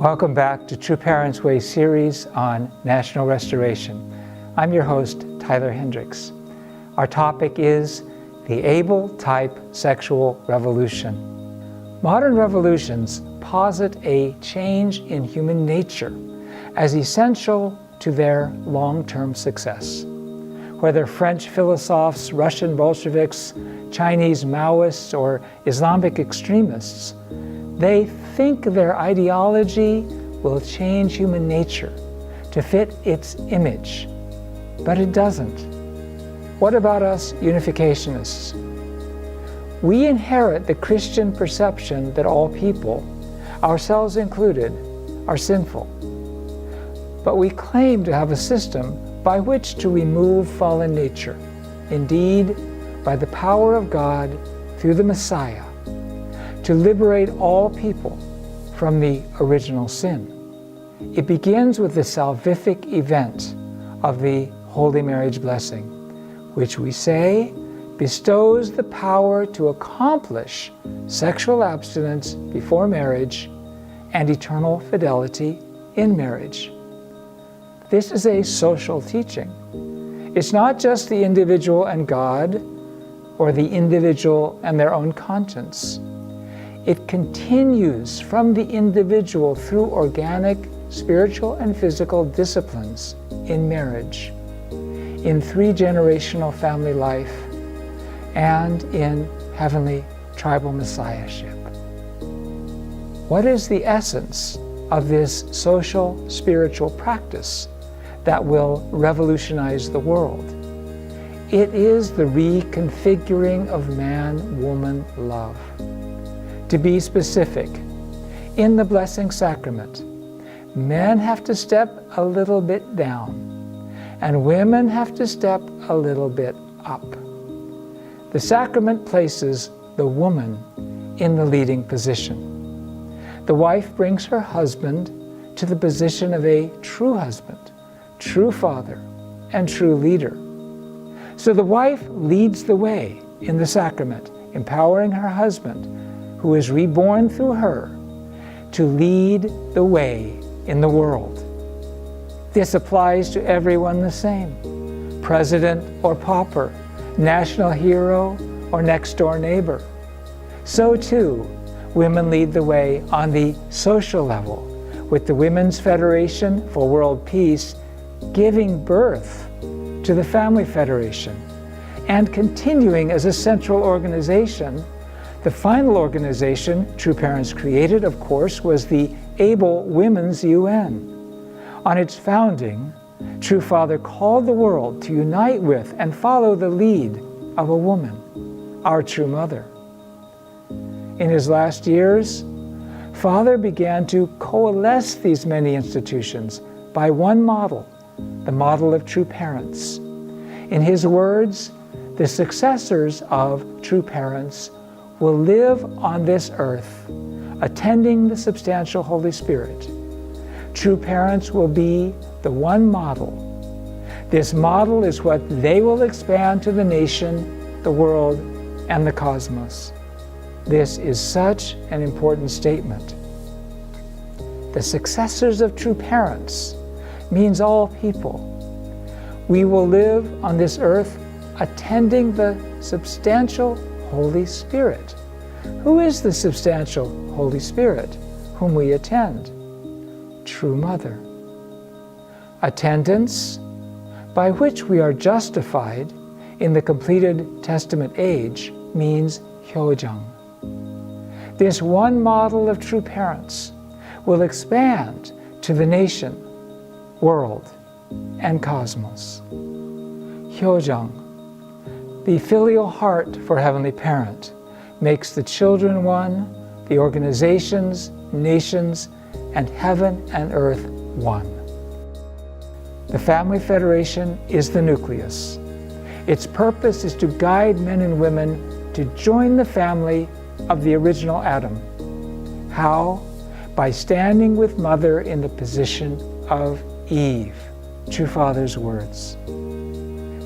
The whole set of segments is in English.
Welcome back to True Parents Way series on National Restoration. I'm your host, Tyler Hendricks. Our topic is the Abel-Type sexual revolution. Modern revolutions posit a change in human nature as essential to their long-term success. Whether French philosophes, Russian Bolsheviks, Chinese Maoists, or Islamic extremists, they think their ideology will change human nature to fit its image, but it doesn't. What about us unificationists? We inherit the Christian perception that all people, ourselves included, are sinful. But we claim to have a system by which to remove fallen nature, indeed, by the power of God through the Messiah, to liberate all people from the original sin. It begins with the salvific event of the Holy Marriage Blessing, which we say bestows the power to accomplish sexual abstinence before marriage and eternal fidelity in marriage. This is a social teaching. It's not just the individual and God, or the individual and their own conscience. It continues from the individual through organic, spiritual, and physical disciplines in marriage, in three-generational family life, and in heavenly tribal messiahship. What is the essence of this social, spiritual practice that will revolutionize the world? It is the reconfiguring of man-woman love. To be specific, in the blessing sacrament, men have to step a little bit down, and women have to step a little bit up. The sacrament places the woman in the leading position. The wife brings her husband to the position of a true husband, true father, and true leader. So the wife leads the way in the sacrament, empowering her husband, who is reborn through her, to lead the way in the world. This applies to everyone the same, president or pauper, national hero or next-door neighbor. So too, women lead the way on the social level, with the Women's Federation for World Peace giving birth to the Family Federation, and continuing as a central organization. The final organization True Parents created, of course, was the Able Women's UN. On its founding, True Father called the world to unite with and follow the lead of a woman, our true mother. In his last years, Father began to coalesce these many institutions by one model, the model of True Parents. In his words, the successors of True Parents will live on this earth, attending the substantial Holy Spirit. True Parents will be the one model. This model is what they will expand to the nation, the world, and the cosmos. This is such an important statement. The successors of True Parents means all people. We will live on this earth attending the substantial Holy Spirit. Who is the substantial Holy Spirit whom we attend? True Mother. Attendance, by which we are justified in the completed Testament age, means hyojang. This one model of True Parents will expand to the nation, world, and cosmos. Hyojang, the filial heart for Heavenly Parent, makes the children one, the organizations, nations, and heaven and earth one. The Family Federation is the nucleus. Its purpose is to guide men and women to join the family of the original Adam. How? By standing with Mother in the position of Eve, True Father's words.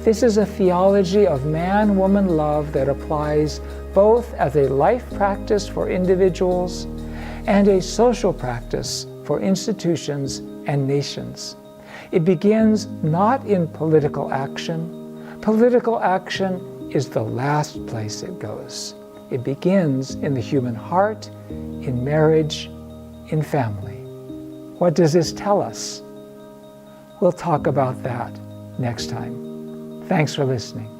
This is a theology of man-woman love that applies both as a life practice for individuals and a social practice for institutions and nations. It begins not in political action. Political action is the last place it goes. It begins in the human heart, in marriage, in family. What does this tell us? We'll talk about that next time. Thanks for listening.